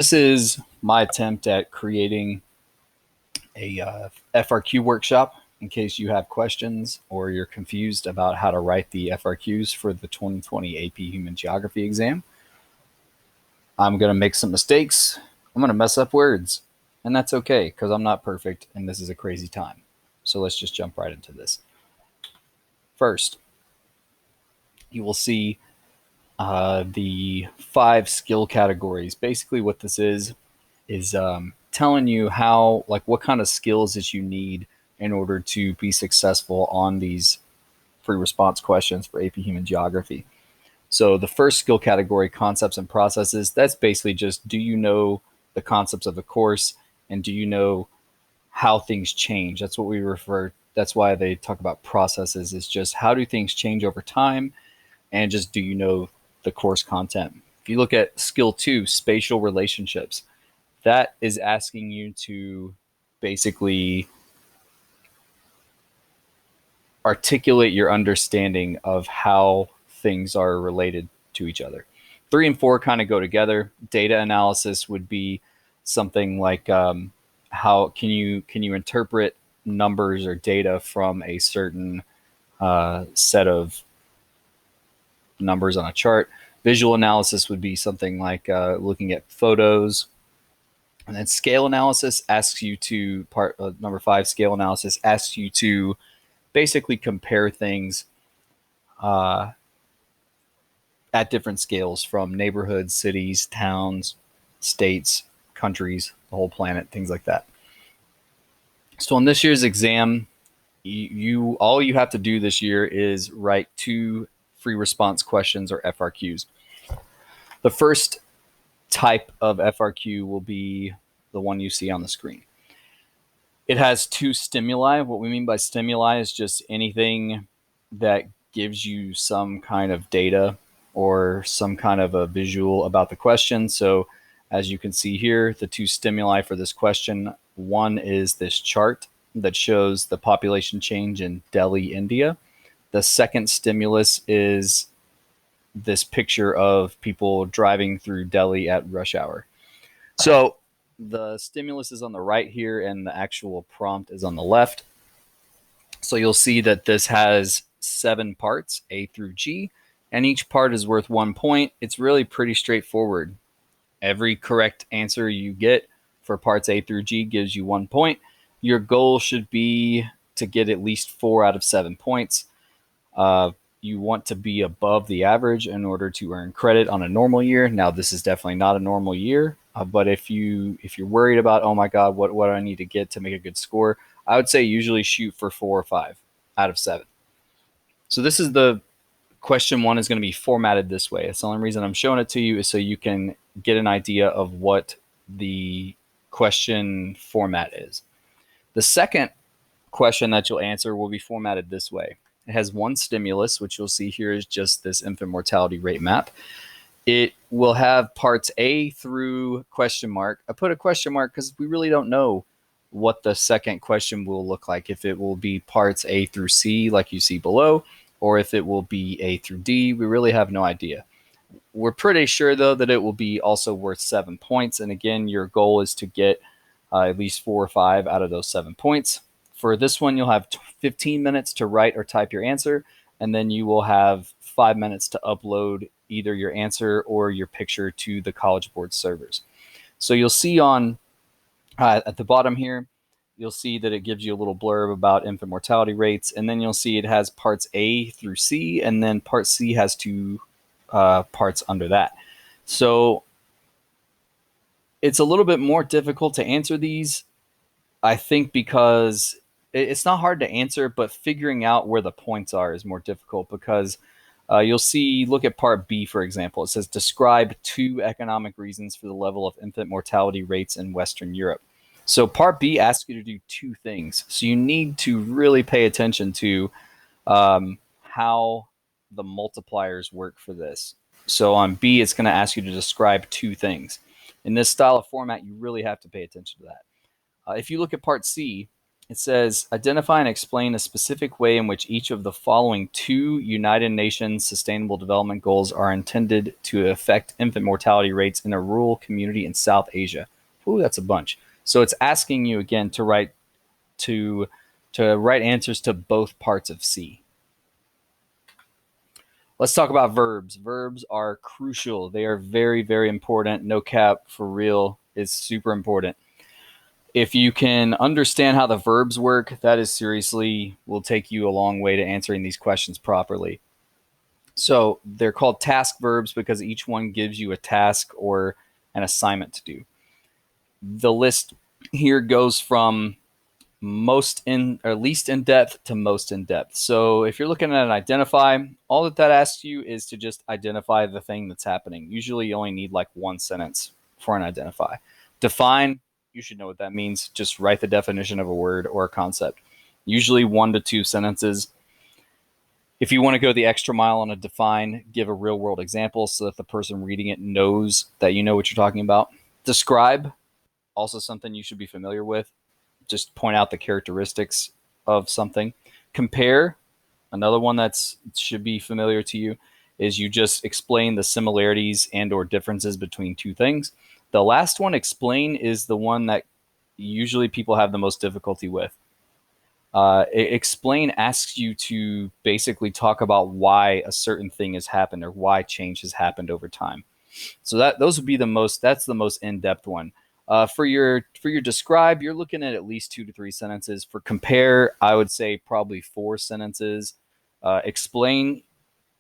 This is my attempt at creating a FRQ workshop in case you have questions or you're confused about how to write the FRQs for the 2020 AP Human Geography exam. I'm going to make some mistakes. I'm going to mess up words, and that's okay because I'm not perfect and this is a crazy time. So let's just jump right into this. First, you will see the 5 skill categories. Basically what this is telling you how, like, what kind of skills that you need in order to be successful on these free response questions for AP Human Geography. So the first skill category, concepts and processes, that's basically just, do you know the concepts of the course and do you know how things change? That's what we refer, that's why they talk about processes, is just how do things change over time, and just do you know the course content. If you look at skill 2, spatial relationships, that is asking you to basically articulate your understanding of how things are related to each other. 3 and 4 kind of go together. Data analysis would be something like how can you interpret numbers or data from a certain set of numbers on a chart. Visual analysis would be something like looking at photos. And then scale analysis asks you to, number 5, scale analysis asks you to basically compare things at different scales, from neighborhoods, cities, towns, states, countries, the whole planet, things like that. So in this year's exam, all you have to do this year is write 2 free response questions, or FRQs. The first type of FRQ will be the one you see on the screen. It has 2 stimuli. What we mean by stimuli is just anything that gives you some kind of data or some kind of a visual about the question. So as you can see here, the 2 stimuli for this question, one is this chart that shows the population change in Delhi, India. The second stimulus is this picture of people driving through Delhi at rush hour. So the stimulus is on the right here and the actual prompt is on the left. So you'll see that this has 7 parts, A through G, and each part is worth 1 point. It's really pretty straightforward. Every correct answer you get for parts A through G gives you 1 point. Your goal should be to get at least 4 out of 7 points. You want to be above the average in order to earn credit on a normal year. Now, this is definitely not a normal year, but if you're worried about, oh my God, what do I need to get to make a good score, I would say usually shoot for 4 or 5 out of 7. So this is the question 1 is going to be formatted this way. It's the only reason I'm showing it to you is so you can get an idea of what the question format is. The second question that you'll answer will be formatted this way. It has 1 stimulus, which you'll see here is just this infant mortality rate map. It will have parts A through question mark. I put a question mark because we really don't know what the second question will look like, if it will be parts A through C like you see below, or if it will be A through D. We really have no idea. We're pretty sure, though, that it will be also worth 7 points. And again, your goal is to get at least 4 or 5 out of those 7 points. For this one, you'll have 15 minutes to write or type your answer, and then you will have 5 minutes to upload either your answer or your picture to the College Board servers. So you'll see on at the bottom here, you'll see that it gives you a little blurb about infant mortality rates, and then you'll see it has parts A through C, and then part C has 2 parts under that. So it's a little bit more difficult to answer these, I think, because it's not hard to answer, but figuring out where the points are is more difficult, because you'll see, look at part B, for example. It says, describe 2 economic reasons for the level of infant mortality rates in Western Europe. So part B asks you to do 2 things. So you need to really pay attention to how the multipliers work for this. So on B, it's going to ask you to describe 2 things. In this style of format, you really have to pay attention to that. If you look at part C, It says, identify and explain a specific way in which each of the following 2 United Nations Sustainable Development Goals are intended to affect infant mortality rates in a rural community in South Asia. Ooh, that's a bunch. So it's asking you again to write answers to both parts of C. Let's talk about verbs. Verbs are crucial. They are very, very important. No cap, for real, is super important. If you can understand how the verbs work, that is seriously will take you a long way to answering these questions properly. So they're called task verbs because each one gives you a task or an assignment to do. The list here goes from least in depth to most in depth. So if you're looking at an identify, all that asks you is to just identify the thing that's happening. Usually you only need like one sentence for an identify. Define, you should know what that means. Just write the definition of a word or a concept. Usually 1 to 2 sentences. If you want to go the extra mile on a define, give a real world example so that the person reading it knows that you know what you're talking about. Describe, also something you should be familiar with. Just point out the characteristics of something. Compare, another one that should be familiar to you, is you just explain the similarities and or differences between 2 things. The last one, explain, is the one that usually people have the most difficulty with. Explain asks you to basically talk about why a certain thing has happened or why change has happened over time. So that's the most in-depth one. For your describe, you're looking at least 2 to 3 sentences. For compare, I would say probably 4 sentences. Explain,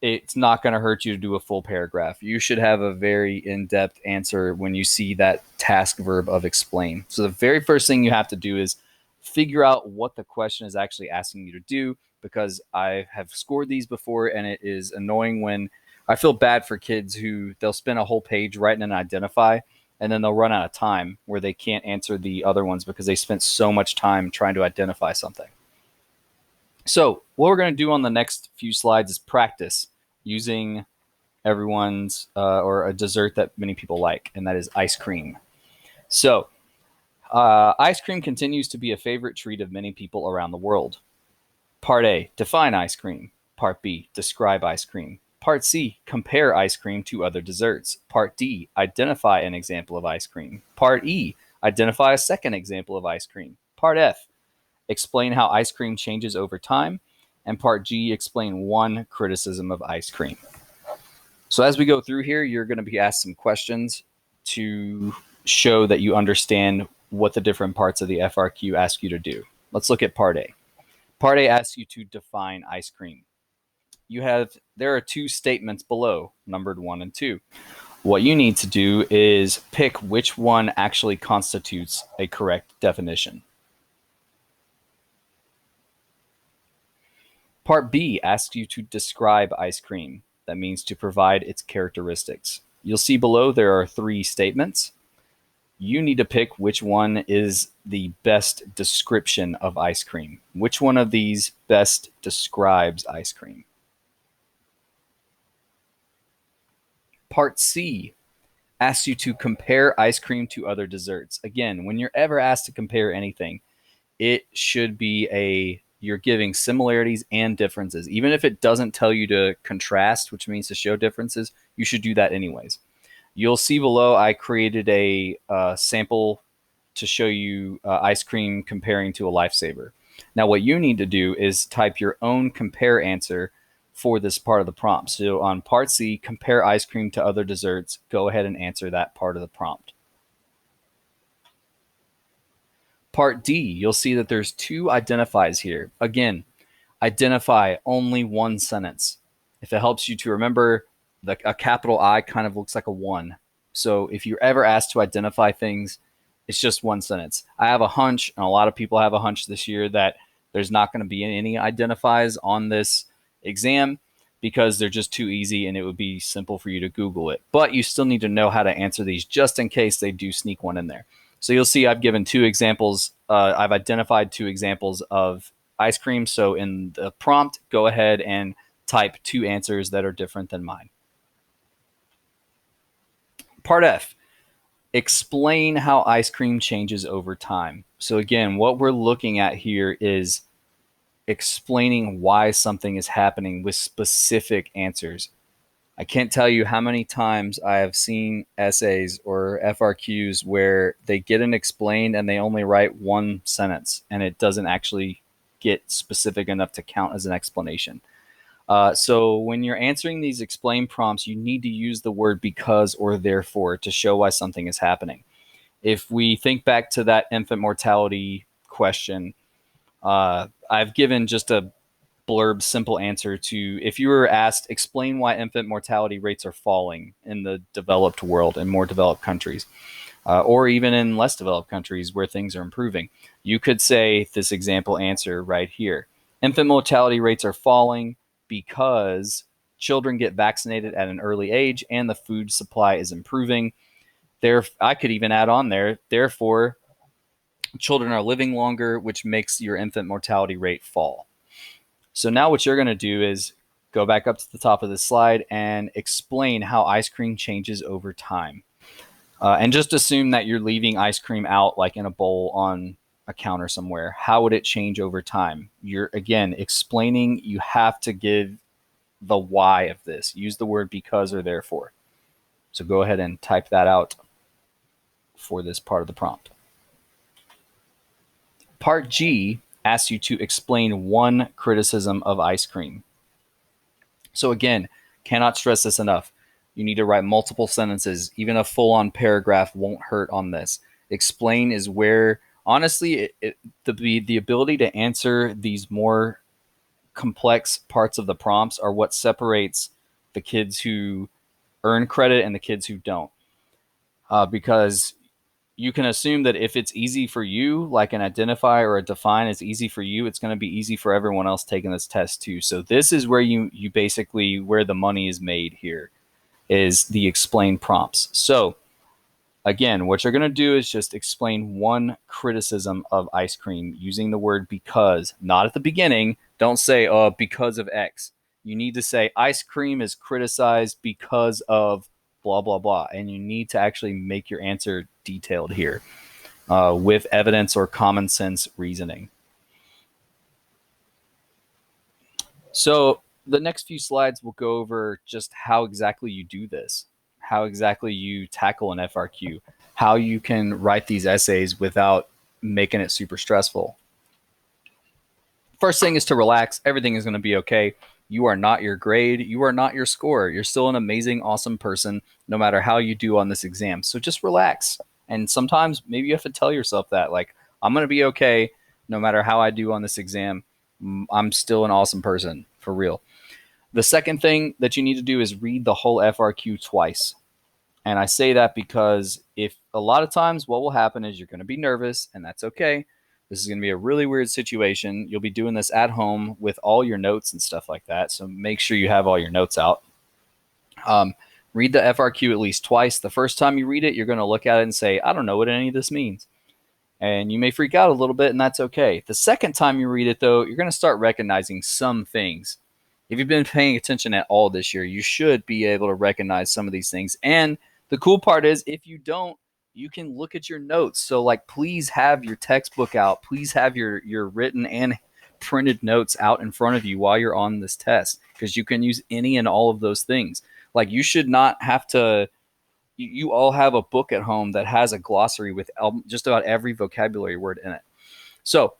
it's not going to hurt you to do a full paragraph. You should have a very in-depth answer when you see that task verb of explain. So the very first thing you have to do is figure out what the question is actually asking you to do, because I have scored these before and it is annoying when I feel bad for kids who they'll spend a whole page writing an identify and then they'll run out of time where they can't answer the other ones because they spent so much time trying to identify something. So what we're going to do on the next few slides is practice using everyone's or a dessert that many people like, and that is ice cream. So ice cream continues to be a favorite treat of many people around the world. Part A, define ice cream. Part B, describe ice cream. Part C, compare ice cream to other desserts. Part D, identify an example of ice cream. Part E, identify a second example of ice cream. Part F, explain how ice cream changes over time. And Part G, explain one criticism of ice cream. So as we go through here, you're going to be asked some questions to show that you understand what the different parts of the FRQ ask you to do. Let's look at Part A. Part A asks you to define ice cream. There are 2 statements below, numbered 1 and 2. What you need to do is pick which one actually constitutes a correct definition. Part B asks you to describe ice cream. That means to provide its characteristics. You'll see below there are 3 statements. You need to pick which one is the best description of ice cream. Which one of these best describes ice cream? Part C asks you to compare ice cream to other desserts. Again, when you're ever asked to compare anything, it should be you're giving similarities and differences. Even if it doesn't tell you to contrast, which means to show differences, you should do that anyways. You'll see below I created a sample to show you ice cream comparing to a lifesaver. Now what you need to do is type your own compare answer for this part of the prompt. So on Part C, compare ice cream to other desserts, go ahead and answer that part of the prompt. Part D, you'll see that there's 2 identifies here. Again, identify only 1 sentence. If it helps you to remember, a capital I kind of looks like a 1. So if you're ever asked to identify things, it's just 1 sentence. I have a hunch, and a lot of people have a hunch this year, that there's not going to be any identifies on this exam because they're just too easy and it would be simple for you to Google it. But you still need to know how to answer these just in case they do sneak one in there. So you'll see I've given 2 examples. I've identified 2 examples of ice cream. So in the prompt, go ahead and type 2 answers that are different than mine. Part F, explain how ice cream changes over time. So again, what we're looking at here is explaining why something is happening with specific answers. I can't tell you how many times I have seen essays or FRQs where they get an explained and they only write one sentence and it doesn't actually get specific enough to count as an explanation. So when you're answering these explain prompts, you need to use the word because or therefore to show why something is happening. If we think back to that infant mortality question, I've given just a blurb simple answer to if you were asked explain why infant mortality rates are falling in the developed world in more developed countries, or even in less developed countries where things are improving, you could say this example answer right here: infant mortality rates are falling because children get vaccinated at an early age and the food supply is improving. There, I could even add on there, therefore children are living longer, which makes your infant mortality rate fall. So now what you're going to do is go back up to the top of the slide and explain how ice cream changes over time. And just assume that you're leaving ice cream out like in a bowl on a counter somewhere. How would it change over time? You're, again, explaining. You have to give the why of this. Use the word because or therefore. So go ahead and type that out for this part of the prompt. Part G asks you to explain one criticism of ice cream. So again, cannot stress this enough. You need to write multiple sentences. Even a full-on paragraph won't hurt on this. Explain is where, honestly, the ability to answer these more complex parts of the prompts are what separates the kids who earn credit and the kids who don't. Because you can assume that if it's easy for you, like an identify or a define is easy for you, it's going to be easy for everyone else taking this test too. So this is where you basically, where the money is made here, is the explain prompts. So again, what you're going to do is just explain one criticism of ice cream using the word because, not at the beginning. Don't say, oh, because of X. You need to say ice cream is criticized because of blah, blah, blah. And you need to actually make your answer detailed here with evidence or common sense reasoning. So the next few slides will go over just how exactly you do this, how exactly you tackle an FRQ, how you can write these essays without making it super stressful. First thing is to relax. Everything is going to be okay. You are not your grade. You are not your score. You're still an amazing, awesome person, no matter how you do on this exam. So just relax. And sometimes maybe you have to tell yourself that, like, I'm going to be okay no matter how I do on this exam. I'm still an awesome person, for real. The second thing that you need to do is read the whole FRQ twice. And I say that because if a lot of times what will happen is you're going to be nervous, and that's okay. This is going to be a really weird situation. You'll be doing this at home with all your notes and stuff like that. So make sure you have all your notes out. Read the FRQ at least twice. The first time you read it, you're going to look at it and say, I don't know what any of this means. And you may freak out a little bit, and that's okay. The second time you read it, though, you're going to start recognizing some things. If you've been paying attention at all this year, you should be able to recognize some of these things. And the cool part is, if you don't, you can look at your notes. So, like, please have your textbook out. Please have your written and printed notes out in front of you while you're on this test, because you can use any and all of those things. Like, you should not have to. You all have a book at home that has a glossary with just about every vocabulary word in it. So,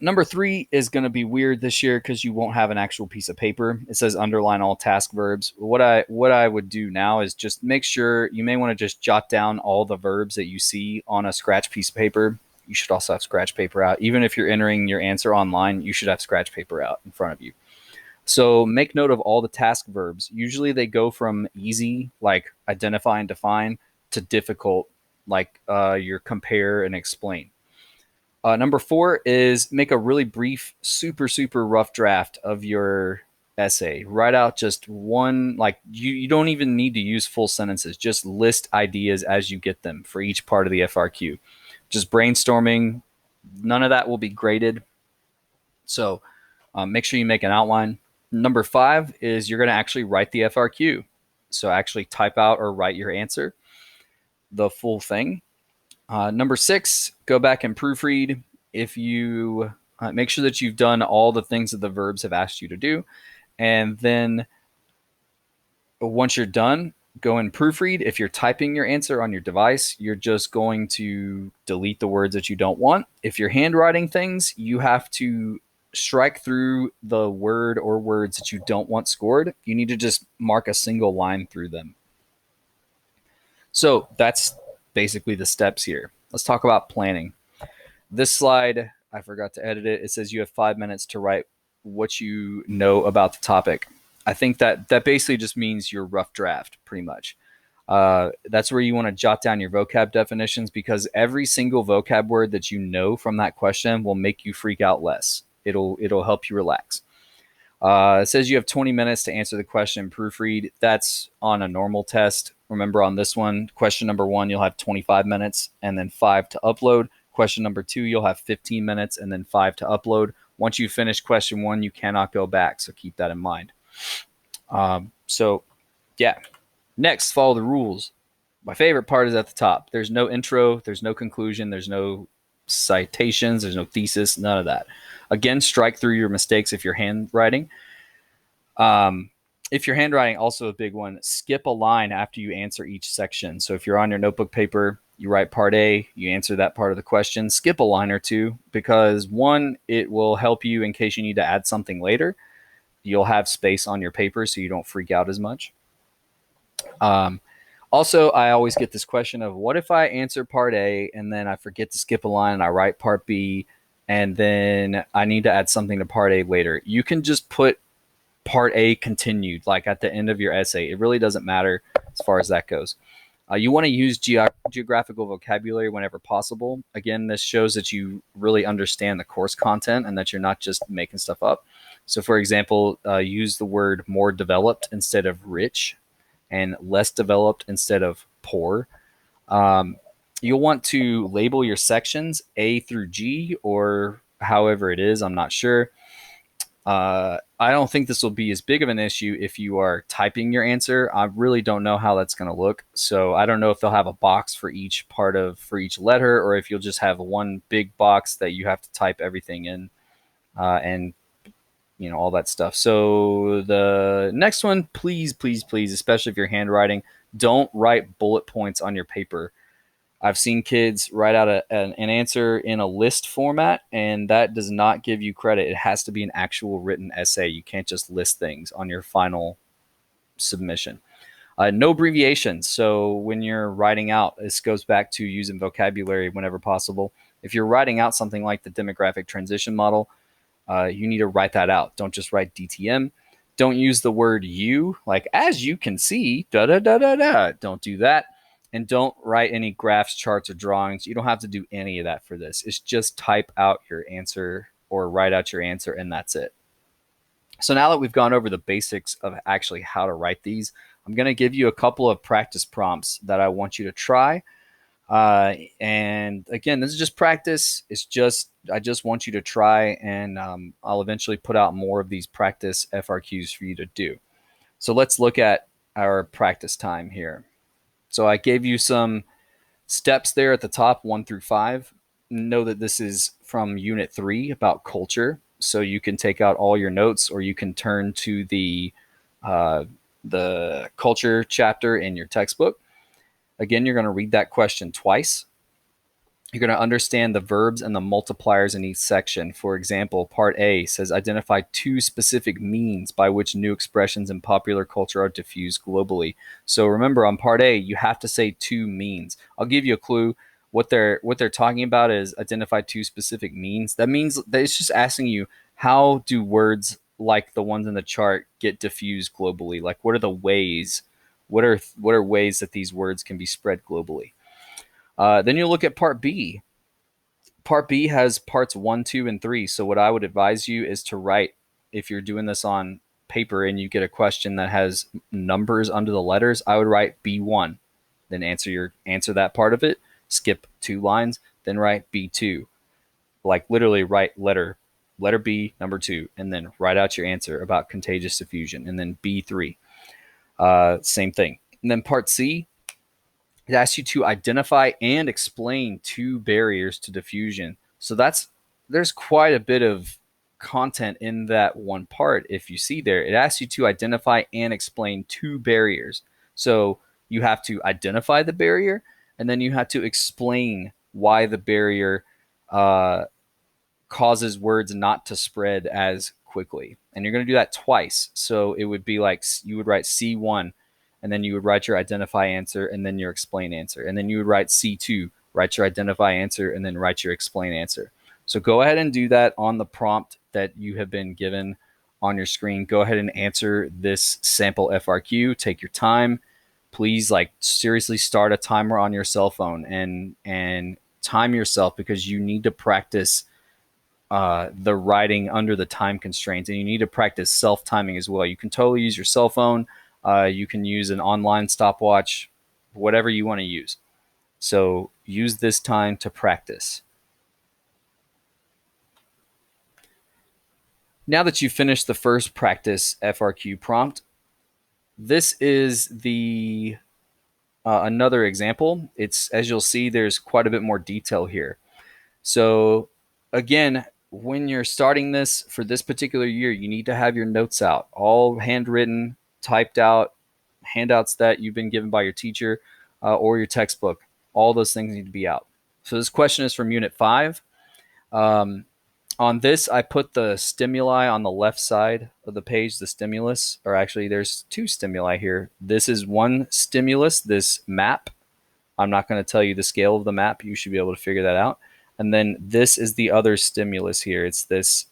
number 3 is going to be weird this year because you won't have an actual piece of paper. It says underline all task verbs. What I would do now is just make sure, you may want to just jot down all the verbs that you see on a scratch piece of paper. You should also have scratch paper out. Even if you're entering your answer online, you should have scratch paper out in front of you. So make note of all the task verbs. Usually they go from easy, like identify and define, to difficult, like your compare and explain. Number 4 is make a really brief, super, super rough draft of your essay. Write out just one, like you don't even need to use full sentences. Just list ideas as you get them for each part of the FRQ. Just brainstorming. None of that will be graded. So make sure you make an outline. Number 5 is you're going to actually write the FRQ. So actually type out or write your answer. the full thing. Number 6, go back and proofread. If you make sure that you've done all the things that the verbs have asked you to do, and then once you're done, go and proofread. If you're typing your answer on your device, you're just going to delete the words that you don't want. If you're handwriting things, you have to strike through the word or words that you don't want scored. You need to just mark a single line through them. So that's basically the steps here. Let's talk about planning. This slide, I forgot to edit it. It says you have 5 minutes to write what you know about the topic. I think that basically just means your rough draft, pretty much. That's where you want to jot down your vocab definitions, because every single vocab word that you know from that question will make you freak out less. It'll help you relax. It says you have 20 minutes to answer the question and proofread. That's on a normal test. Remember, on this one, question number 1, you'll have 25 minutes and then 5 to upload. Question number 2, you'll have 15 minutes and then 5 to upload. Once you finish question 1, you cannot go back, so keep that in mind. Yeah. Next, follow the rules. My favorite part is at the top. There's no intro, there's no conclusion, there's no citations, there's no thesis, none of that. Again, strike through your mistakes if you're handwriting. If you're handwriting, also a big one, skip a line after you answer each section. So if you're on your notebook paper, you write part A, you answer that part of the question, skip a line or two, because 1, it will help you in case you need to add something later. You'll have space on your paper so you don't freak out as much. Also, I always get this question of, what if I answer part A and then I forget to skip a line and I write part B and then I need to add something to part A later? You can just put part A continued, like at the end of your essay. It really doesn't matter as far as that goes. You want to use geographical vocabulary whenever possible. Again, this shows that you really understand the course content and that you're not just making stuff up. So, for example, use the word more developed instead of rich, and less developed instead of poor. You'll want to label your sections A through G, or however it is, I'm not sure. I don't think this will be as big of an issue if you are typing your answer. I really don't know how that's going to look. So I don't know if they'll have a box for each letter, or if you'll just have one big box that you have to type everything in, and all that stuff. So the next one, please, especially if you're handwriting, don't write bullet points on your paper. I've seen kids write out an answer in a list format, and that does not give you credit. It has to be an actual written essay. You can't just list things on your final submission. No abbreviations. So when you're writing out, this goes back to using vocabulary whenever possible. If you're writing out something like the demographic transition model, you need to write that out. Don't just write DTM. Don't use the word you, like as you can see, da-da-da-da-da. Don't do that. And don't write any graphs, charts, or drawings. You don't have to do any of that for this. It's just type out your answer or write out your answer, and that's it. So now that we've gone over the basics of actually how to write these, I'm going to give you a couple of practice prompts that I want you to try. And again, this is just practice. I just want you to try, and I'll eventually put out more of these practice FRQs for you to do. So let's look at our practice time here. So I gave you some steps there at the top, 1 through 5. Know that this is from Unit 3 about culture. So you can take out all your notes, or you can turn to the culture chapter in your textbook. Again, you're going to read that question twice. You're going to understand the verbs and the multipliers in each section. For example, part A says identify 2 specific means by which new expressions in popular culture are diffused globally. So remember, on part A, you have to say 2 means. I'll give you a clue. What they're talking about is identify 2 specific means. That means that it's just asking you, how do words like the ones in the chart get diffused globally? Like, what are the ways? What are ways that these words can be spread globally? Then you look at part B. Part B has parts 1, 2, and 3. So what I would advise you is to write, if you're doing this on paper and you get a question that has numbers under the letters, I would write B1, then answer that part of it, skip 2 lines, then write B2. Like literally write letter B, number 2, and then write out your answer about contagious diffusion, and then B3. Same thing. And then part C It asks you to identify and explain two barriers to diffusion. So there's quite a bit of content in that one part. If you see there, it asks you to identify and explain two barriers. So you have to identify the barrier, and then you have to explain why the barrier causes words not to spread as quickly. And you're going to do that twice. So it would be like you would write C1, and then you would write your identify answer and then your explain answer. And then you would write C2, write your identify answer, and then write your explain answer. So go ahead and do that on the prompt that you have been given on your screen. Go ahead and answer this sample FRQ. Take your time. Please, like, seriously start a timer on your cell phone and time yourself, because you need to practice the writing under the time constraints, and you need to practice self-timing as well. You can totally use your cell phone. You can use an online stopwatch, whatever you want to use. So use this time to practice. Now that you've finished the first practice FRQ prompt, this is the another example. It's, as you'll see, there's quite a bit more detail here. So again, when you're starting this for this particular year, you need to have your notes out, all handwritten, typed out, handouts that you've been given by your teacher or your textbook. All those things need to be out. So this question is from Unit 5. On this, I put the stimuli on the left side of the page, the stimulus, or actually there's two stimuli here. This is one stimulus, this map. I'm not going to tell you the scale of the map. You should be able to figure that out. And then this is the other stimulus here. It's this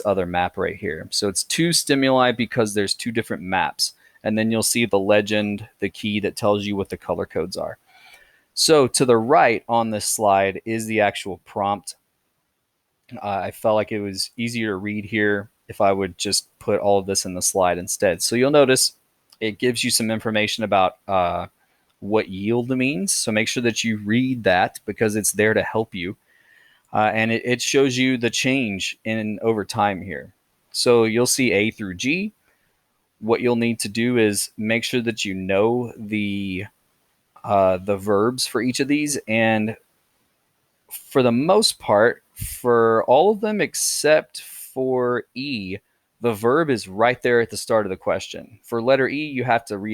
other map right here. So it's two stimuli because there's two different maps. And then you'll see the legend, the key that tells you what the color codes are. So to the right on this slide is the actual prompt. I felt like it was easier to read here if I would just put all of this in the slide instead. So you'll notice it gives you some information about what yield means. So make sure that you read that, because it's there to help you. And it shows you the change in over time here. So you'll see A through G. What you'll need to do is make sure that you know the verbs for each of these. And for the most part, for all of them except for E, the verb is right there at the start of the question. For letter E, you have to read